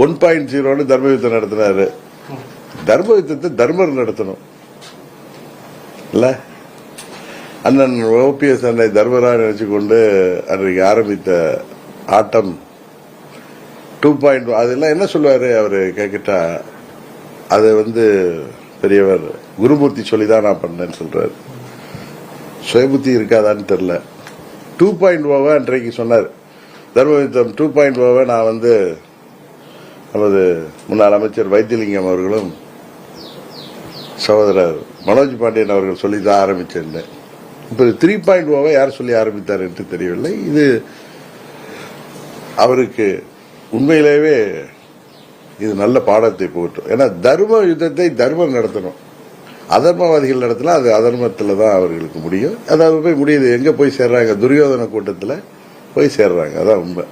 1.0 தர்ம யுத்தம் நடத்தினாரு. தர்ம யுத்தத்தை தர்மர் நடத்தணும் இல்ல. அண்ணன் ஓபிஎஸ் அண்ணனை தர்மரா நினைச்சு கொண்டு அன்றைக்கு ஆரம்பித்த ஆட்டம் 2.0. அதெல்லாம் என்ன சொல்லுவாரு அவரு கேட்கிட்டா, அதை பெரியவர் குருமூர்த்தி சொல்லிதான் நான் பண்ணேன்னு சொல்றாரு. சுயபுத்தி இருக்காதான்னு தெரியல. 2.0 அன்றைக்கு சொன்னார். தர்மயுத்தம் 2.0 நான் நமது முன்னாள் அமைச்சர் வைத்தியலிங்கம் அவர்களும் சகோதரர் மனோஜ் பாண்டியன் அவர்கள் சொல்லிதான் ஆரம்பிச்சேன். இப்ப 3.0 யார் சொல்லி ஆரம்பித்தார் என்று தெரியவில்லை. இது அவருக்கு உண்மையிலேயே இது நல்ல பாடத்தை போகட்டும். ஏன்னா தர்ம யுத்தத்தை தர்மம் நடத்தணும். அதர்மவாதிகள் நடத்தினா அது அதர்மத்துல தான் அவர்களுக்கு முடியும். அதாவது போய் முடியுது, எங்க போய் சேர்றாங்க? துரியோதன கூட்டத்தில் போய் சேர்றாங்க. அதான் உண்மை.